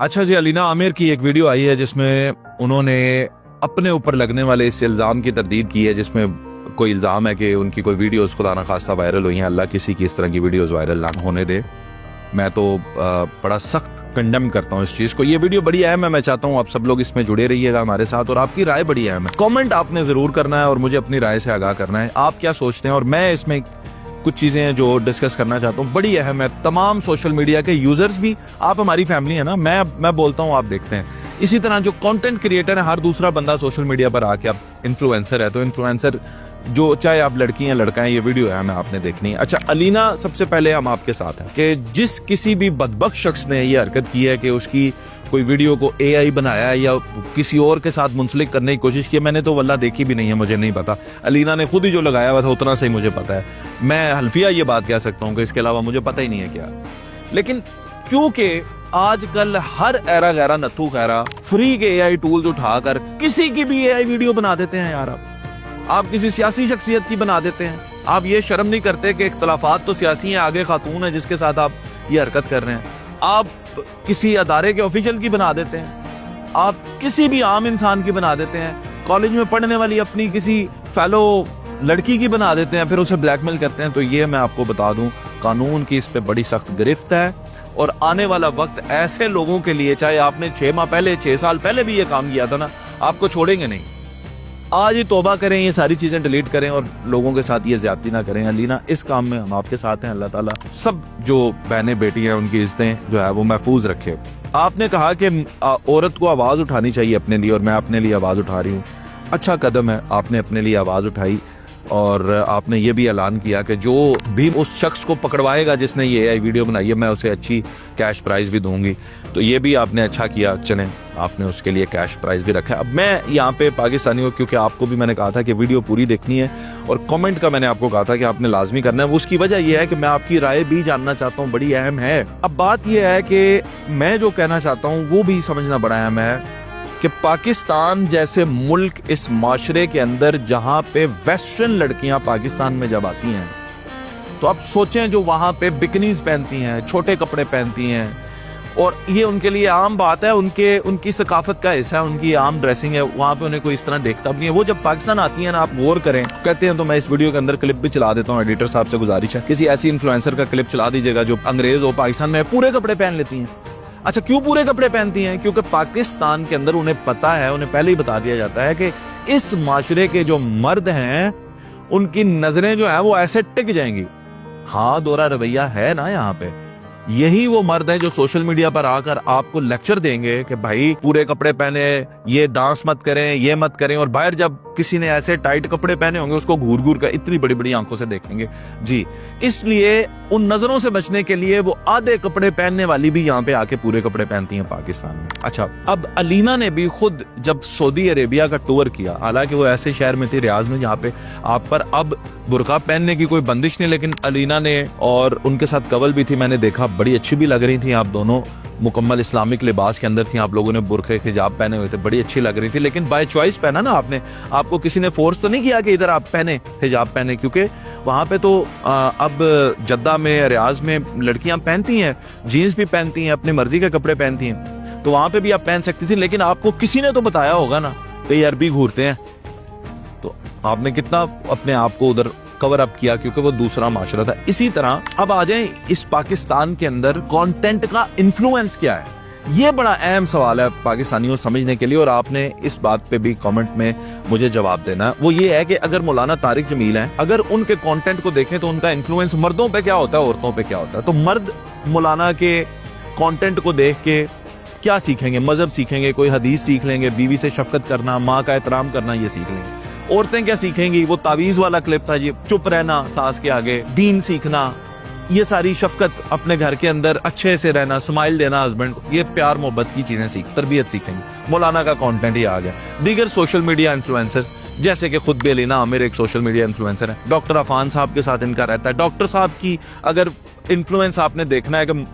अच्छा जी, अलीना आमिर की एक वीडियो आई है जिसमें उन्होंने अपने ऊपर लगने वाले इस इल्ज़ाम की तरदीद की है, जिसमें कोई इल्ज़ाम है कि उनकी कोई वीडियोस खुदा ना खास्ता वायरल हुई हैं। अल्लाह किसी की इस तरह की वीडियोस वायरल ना होने दे। मैं तो बड़ा सख्त कंडेम करता हूँ इस चीज़ को। ये वीडियो बड़ी अहम है, मैं चाहता हूँ आप सब लोग इसमें जुड़े रहिएगा हमारे साथ, और आपकी राय बड़ी अहम है। कमेंट आपने ज़रूर करना है और मुझे अपनी राय से आगाह करना है, आप क्या सोचते हैं। और मैं इसमें कुछ चीज़ें हैं जो डिस्कस करना चाहता हूँ, बड़ी अहम है। तमाम सोशल मीडिया के यूजर्स भी, आप हमारी फैमिली है ना, मैं बोलता हूँ आप देखते हैं। इसी तरह जो कंटेंट क्रिएटर है, हर दूसरा बंदा सोशल मीडिया पर आके आप इन्फ्लुएंसर है, तो इन्फ्लुएंसर जो चाहे आप लड़की हैं लड़का है, ये वीडियो है हमें आपने देखनी है। अच्छा अलीना, सबसे पहले हम आपके साथ हैं कि जिस किसी भी बदबख्त शख्स ने ये हरकत की है कि उसकी कोई वीडियो को एआई बनाया है या किसी और के साथ मुंसलिक करने की कोशिश की है, मैंने तो वल्लाह देखी भी नहीं है, मुझे नहीं पता। अलीना ने खुद ही जो लगाया हुआ था उतना सही मुझे पता है। मैं हल्फिया ये बात कह सकता हूँ कि इसके अलावा मुझे पता ही नहीं है क्या। लेकिन क्योंकि आजकल हर ऐरा गैरा नथू खैरा फ्री के एआई टूल्स उठाकर किसी की भी एआई वीडियो बना देते हैं यार। आप किसी सियासी शख्सियत की बना देते हैं। आप ये शर्म नहीं करते कि इख्तलाफात तो सियासी हैं, आगे खातून है जिसके साथ आप ये हरकत कर रहे हैं। आप किसी अदारे के ऑफिशियल की बना देते हैं, आप किसी भी आम इंसान की बना देते हैं, कॉलेज में पढ़ने वाली अपनी किसी फेलो लड़की की बना देते हैं, फिर उसे ब्लैकमेल करते हैं। तो ये मैं आपको बता दूं, कानून की इस पे बड़ी सख्त गिरफ्त है, और आने वाला वक्त ऐसे लोगों के लिए, चाहे आपने 6 माह पहले 6 साल पहले भी ये काम किया था ना, आपको छोड़ेंगे नहीं। आज ही तौबा करें, ये सारी चीजें डिलीट करें और लोगों के साथ ये ज्यादती ना करें। अलीना, इस काम में हम आपके साथ हैं। अल्लाह ताला सब जो बहनें बेटी हैं उनकी इज्जतें जो है वो महफूज रखे। आपने कहा कि औरत को आवाज उठानी चाहिए अपने लिए, और मैं अपने लिए आवाज उठा रही हूँ। अच्छा कदम है, आपने अपने लिए आवाज उठाई, और आपने ये भी ऐलान किया कि जो भी उस शख्स को पकड़वाएगा जिसने ये एआई वीडियो बनाई है, मैं उसे अच्छी कैश प्राइज भी दूंगी। तो ये भी आपने अच्छा किया, चलें आपने उसके लिए कैश प्राइज भी रखा है। अब मैं यहाँ पे पाकिस्तानी हूँ, क्योंकि आपको भी मैंने कहा था कि वीडियो पूरी देखनी है, और कमेंट का मैंने आपको कहा था कि आपने लाजमी करना है। उसकी वजह यह है कि मैं आपकी राय भी जानना चाहता हूँ, बड़ी अहम है। अब बात यह है कि मैं जो कहना चाहता हूँ वो भी समझना बड़ा अहम है कि पाकिस्तान जैसे मुल्क, इस माशरे के अंदर जहां पे वेस्टर्न लड़कियां पाकिस्तान में जब आती हैं, तो आप सोचें जो वहां पे बिकनीज पहनती हैं, छोटे कपड़े पहनती हैं, और ये उनके लिए आम बात है, उनकी सकाफत का हिस्सा है, उनकी आम ड्रेसिंग है। वहां पे उन्हें कोई इस तरह देखता भी नहीं है। वो जब पाकिस्तान आती है ना, आप गौर करें, कहते हैं, तो मैं इस वीडियो के अंदर क्लिप भी चला देता हूँ, एडिटर साहब से गुजारिश है, किसी ऐसी इन्फ्लुएंसर का क्लिप चला दीजिएगा जो अंग्रेज हो, पाकिस्तान में पूरे कपड़े पहन लेती हैं। अच्छा, क्यों पूरे कपड़े पहनती हैं? क्योंकि पाकिस्तान के अंदर उन्हें पता है, उन्हें पहले ही बता दिया जाता है कि इस माशरे के जो मर्द हैं उनकी नजरें जो है वो ऐसे टिक जाएंगी। हाँ, दोहरा रवैया है ना यहाँ पे। यही वो मर्द हैं जो सोशल मीडिया पर आकर आपको लेक्चर देंगे कि भाई पूरे कपड़े पहने, ये डांस मत करें, ये मत करें, और बाहर जब किसी ने ऐसे टाइट कपड़े पहने होंगे उसको घूर घूर कर इतनी बड़ी बड़ी आंखों से देखेंगे जी। इसलिए उन नजरों से बचने के लिए वो आधे कपड़े पहनने वाली भी यहाँ पे आके पूरे कपड़े पहनती हैं पाकिस्तान में। अच्छा, अब अलीना ने भी खुद जब सऊदी अरेबिया का टूर किया, हालांकि वो ऐसे शहर में थी, रियाज में, जहाँ पे आप पर अब बुर्का पहनने की कोई बंदिश नहीं, लेकिन अलीना ने और उनके साथ कवल भी थी, मैंने देखा, बड़ी अच्छी भी लग रही थी। आप दोनों मुकम्मल इस्लामिक लिबास के अंदर थी, आप लोगों ने बुरखे हिजाब पहने हुए थे, बड़ी अच्छी लग रही थी। लेकिन बाय चॉइस पहना ना आपने, आपको किसी ने फोर्स तो नहीं किया कि इधर आप पहने, हिजाब पहने, क्योंकि वहां पे तो अब जद्दा में, रियाज में लड़कियां पहनती हैं, जीन्स भी पहनती हैं, अपनी मर्जी के कपड़े पहनती हैं, तो वहां पे भी आप पहन सकती थी। लेकिन आपको किसी ने तो बताया होगा ना कि ये अरबी घूरते हैं, तो आपने कितना अपने आप को उधर कवर अप किया, क्योंकि वो दूसरा माशरा था। इसी तरह अब आ जाए इस पाकिस्तान के अंदर कंटेंट का इन्फ्लुएंस क्या है। ये बड़ा अहम सवाल है पाकिस्तानियों समझने के लिए, और आपने इस बात पे भी कमेंट में मुझे जवाब देना है। वो ये है कि अगर मौलाना तारिक जमील हैं, अगर उनके कंटेंट को देखें तो उनका इन्फ्लुएंस मर्दों पे क्या होता है, औरतों पे क्या होता है। तो मर्द मौलाना के कंटेंट को देख के क्या सीखेंगे? मजहब सीखेंगे, कोई हदीस सीख लेंगे, बीवी से शफकत करना, माँ का एहतराम करना, ये सीख लेंगे। औरतें क्या सीखेंगी? वो तावीज वाला क्लिप था, ये चुप रहना सास के आगे, दीन सीखना, ये सारी शफकत, अपने घर के अंदर अच्छे से रहना, स्माइल देना हस्बैंड को, ये प्यार मोहब्बत की चीजें तरबियत सीखेंगे। मौलाना का कंटेंट ही आ गया। दीगर सोशल मीडिया इन्फ्लुएंसर्स, जैसे कि खुद भी अलीना आमिर एक सोशल मीडिया इन्फ्लुएंसर है, डॉक्टर अफान साहब के साथ इनका रहता है। डॉक्टर साहब की अगर इन्फ्लुएंस आपने देखना है कि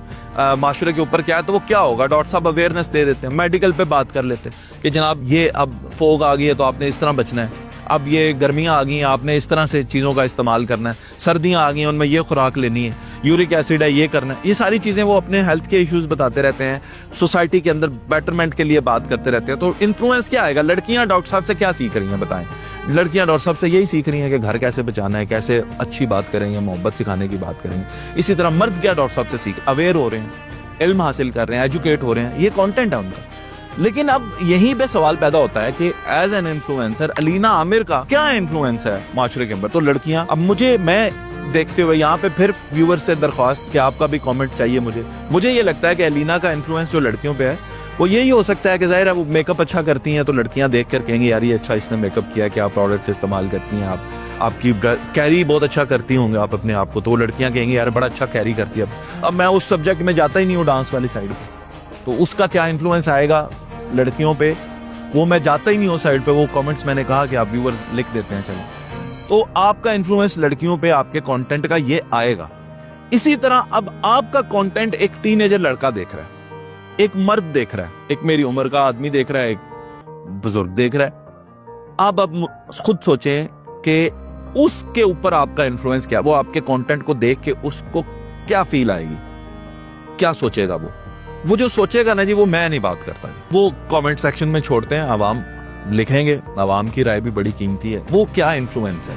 माशरे के ऊपर क्या है, तो वो क्या होगा? डॉक्टर साहब अवेयरनेस दे देते हैं, मेडिकल पे बात कर लेते हैं कि जनाब ये अब फोग आ गई है तो आपने इस तरह बचना है। अब ये गर्मियाँ आ गई हैं, आपने इस तरह से चीज़ों का इस्तेमाल करना है, सर्दियाँ आ गई हैं, उनमें ये खुराक लेनी है, यूरिक एसिड है, ये करना है, ये सारी चीज़ें वो अपने हेल्थ के इश्यूज बताते रहते हैं, सोसाइटी के अंदर बेटरमेंट के लिए बात करते रहते हैं। तो इन्फ्लुएंस क्या आएगा? लड़कियाँ डॉक्टर साहब से क्या सीख रही हैं बताएं? लड़कियां डॉक्टर साहब से यही सीख रही हैं कि घर कैसे बचाना है, कैसे अच्छी बात करेंगे, मोहब्बत सिखाने की बात करेंगे। इसी तरह मर्द क्या डॉक्टर साहब से सीख, अवेयर हो रहे हैं, इल्म हासिल कर रहे हैं, एजुकेट हो रहे हैं, ये कंटेंट है उनका। लेकिन अब यहीं पे सवाल पैदा होता है कि as an influencer Alina Aamir का क्या इन्फ्लुएंस है माशरे के अंदर? तो लड़कियां, अब मैं देखते हुए यहाँ पे फिर व्यूअर से दरख्वास्त कि आपका भी कमेंट चाहिए मुझे ये लगता है कि अलीना का इन्फ्लुएंस जो लड़कियों पे है वो यही हो सकता है कि जाहिर है वो मेकअप अच्छा करती हैं, तो लड़कियां देख कर कहेंगी यार ये अच्छा इसने मेकअप किया, क्या प्रोडक्ट्स इस्तेमाल करती हैं, आपकी कैरी बहुत अच्छा करती होंगे आप अपने आप को, तो लड़कियां कहेंगी यार बड़ा अच्छा कैरी करती है। अब मैं उस सब्जेक्ट में जाता ही नहीं हूँ, डांस वाली साइड पे, तो उसका क्या इन्फ्लुएंस आएगा लड़कियों पे, वो मैं जाता ही नहीं हूँ साइड पे। वो कमेंट्स मैंने कहा कि आप व्यूअर्स लिख देते हैं, चलो, तो आपका इन्फ्लुएंस लड़कियों पे आपके कंटेंट का ये आएगा। इसी तरह अब आपका कंटेंट एक टीनेजर लड़का देख रहा है, एक मर्द देख रहा है, एक मेरी उम्र का आदमी देख रहा है, एक बुजुर्ग देख रहा है। अब खुद सोचें कि उसके ऊपर आपका इन्फ्लुएंस क्या, वो आपके कंटेंट को देख के उसको क्या फील आएगी, क्या सोचेगा वो जो सोचेगा ना जी, वो मैं नहीं बात करता, वो कमेंट सेक्शन में छोड़ते हैं, आवाम लिखेंगे, आवाम की राय भी बड़ी कीमती है, वो क्या इन्फ्लुएंस है।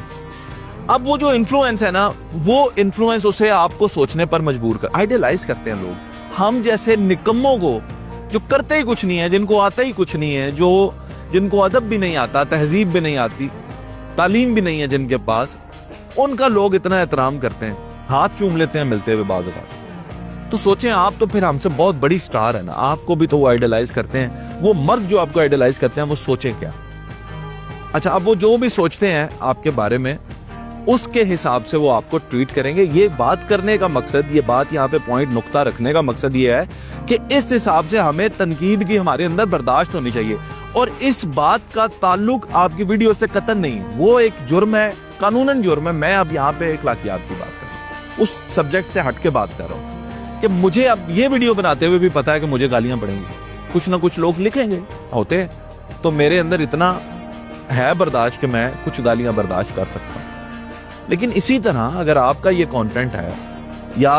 अब वो जो इन्फ्लुएंस है ना, वो इन्फ्लुएंस उसे आपको सोचने पर मजबूर कर, आइडियलाइज करते हैं लोग हम जैसे निकम्मों को, जो करते ही कुछ नहीं है, जिनको आता ही कुछ नहीं है, जिनको अदब भी नहीं आता, तहजीब भी नहीं आती, तालीम भी नहीं है जिनके पास, उनका लोग इतना एहतराम करते हैं, हाथ चूम लेते हैं मिलते हुए बाज़ औक़ात। तो सोचें आप तो फिर हमसे बहुत बड़ी स्टार है ना, आपको भी तो वो आइडियलाइज करते हैं, वो मर्द जो आपको आइडियलाइज करते हैं वो सोचें क्या। अच्छा, अब वो जो भी सोचते हैं आपके बारे में उसके हिसाब से वो आपको ट्रीट करेंगे। ये बात करने का मकसद, ये बात यहाँ पे पॉइंट नुक्ता रखने का मकसद ये है कि इस हिसाब से हमें तनकीद की हमारे अंदर बर्दाश्त होनी चाहिए, और इस बात का ताल्लुक आपकी वीडियो से कतई नहीं, वो एक जुर्म है, कानूनन जुर्म है। मैं अब यहाँ पे इखलाकियात की बात कर रहा हूँ, उस सब्जेक्ट से हट के बात कर रहा हूँ कि मुझे अब ये वीडियो बनाते हुए भी पता है कि मुझे गालियां पड़ेंगी, कुछ ना कुछ लोग लिखेंगे होते, तो मेरे अंदर इतना है बर्दाश्त कि मैं कुछ गालियां बर्दाश्त कर सकता हूँ। लेकिन इसी तरह अगर आपका ये कंटेंट है या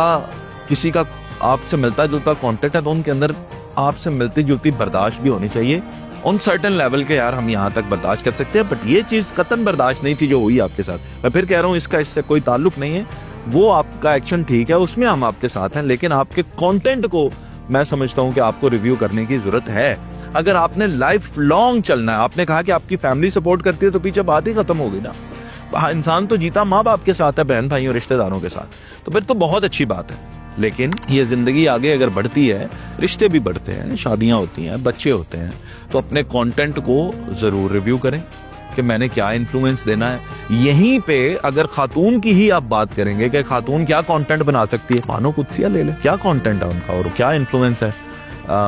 किसी का आपसे मिलता जुलता कंटेंट है, तो उनके अंदर आपसे मिलती जुलती बर्दाश्त भी होनी चाहिए, उन सर्टेन लेवल के यार हम यहाँ तक बर्दाश्त कर सकते हैं, बट ये चीज़ कतई बर्दाश्त नहीं थी जो हुई आपके साथ। मैं फिर कह रहा हूँ इसका इससे कोई ताल्लुक नहीं है, वो आपका एक्शन ठीक है, उसमें हम आपके साथ हैं, लेकिन आपके कंटेंट को मैं समझता हूँ कि आपको रिव्यू करने की जरूरत है। अगर आपने लाइफ लॉन्ग चलना है, आपने कहा कि आपकी फैमिली सपोर्ट करती है, तो पीछे बात ही खत्म हो गई ना। इंसान तो जीता माँ बाप के साथ है, बहन भाइयों रिश्तेदारों के साथ, तो फिर तो बहुत अच्छी बात है। लेकिन ये जिंदगी आगे अगर बढ़ती है, रिश्ते भी बढ़ते हैं, शादियां होती हैं, बच्चे होते हैं, तो अपने कंटेंट को जरूर रिव्यू करें कि मैंने क्या इन्फ्लुएंस देना है। यहीं पे अगर खातून की ही आप बात करेंगे कि खातून क्या कंटेंट बना सकती है, मानो कुत्सिया ले ले, क्या कंटेंट है उनका और क्या इन्फ्लुएंस है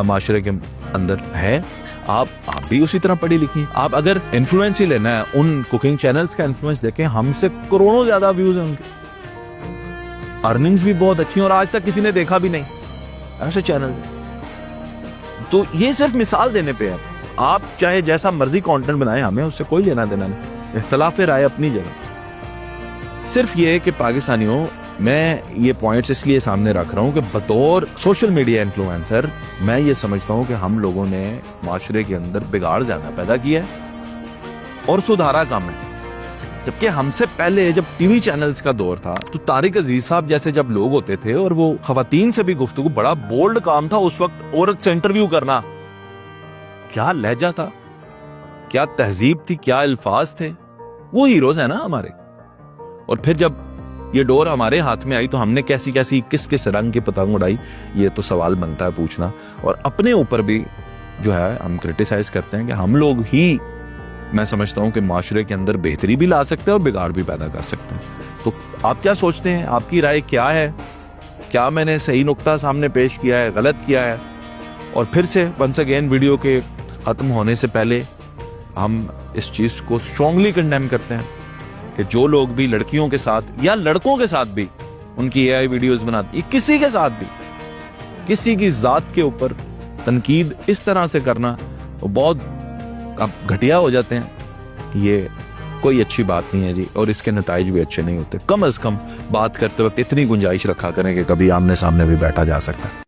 माशरे के अंदर है। आप भी उसी तरह पढ़ी लिखी। आप अगर इन्फ्लुएंस ही लेना है, उन कुकिंग चैनल्स का इन्फ्लुएंस देखें, हमसे करोड़ों ज्यादा व्यूज हैं उनके, अर्निंग्स भी बहुत अच्छी, और आज तक किसी ने देखा भी नहीं ऐसे चैनल। तो ये सिर्फ मिसाल देने पे है, आप चाहे जैसा मर्जी कंटेंट बनाएं, हमें उससे कोई लेना देना नहीं, इख्तलाफ राय अपनी जगह। सिर्फ ये कि पाकिस्तानियों, मैं ये पॉइंट्स इसलिए सामने रख रहा हूं कि बतौर सोशल मीडिया इन्फ्लुएंसर मैं ये समझता हूं कि हम लोगों ने माशरे के अंदर बिगाड़ ज्यादा पैदा किया है और सुधारा कम है। जबकि हमसे पहले जब टीवी चैनल्स का दौर था, तो तारिक अजीज साहब जैसे जब लोग होते थे और वो खवातीन से भी गुफ्तगू, बड़ा बोल्ड काम था उस वक्त औरत से इंटरव्यू करना। क्या लहजा था, क्या तहजीब थी, क्या अल्फाज थे, वो हीरोज है ना हमारे। और फिर जब ये डोर हमारे हाथ में आई तो हमने कैसी कैसी किस किस रंग की पतंग उड़ाई, ये तो सवाल बनता है पूछना। और अपने ऊपर भी जो है हम क्रिटिसाइज करते हैं कि हम लोग ही, मैं समझता हूं कि माशरे के अंदर बेहतरी भी ला सकते हैं और बिगाड़ भी पैदा कर सकते हैं। तो आप क्या सोचते हैं, आपकी राय क्या है? क्या मैंने सही नुक्ता सामने पेश किया है, गलत किया है? और फिर से वंस अगेन वीडियो के खत्म होने से पहले हम इस चीज को स्ट्रांगली कंडेम करते हैं कि जो लोग भी लड़कियों के साथ या लड़कों के साथ भी उनकी एआई वीडियोस बनाती है, किसी के साथ भी किसी की जात के ऊपर तनकीद इस तरह से करना वो बहुत आप घटिया हो जाते हैं। ये कोई अच्छी बात नहीं है जी, और इसके नताइज भी अच्छे नहीं होते। कम अज कम बात करते वक्त इतनी गुंजाइश रखा करें कि कभी आमने सामने भी बैठा जा सकता है।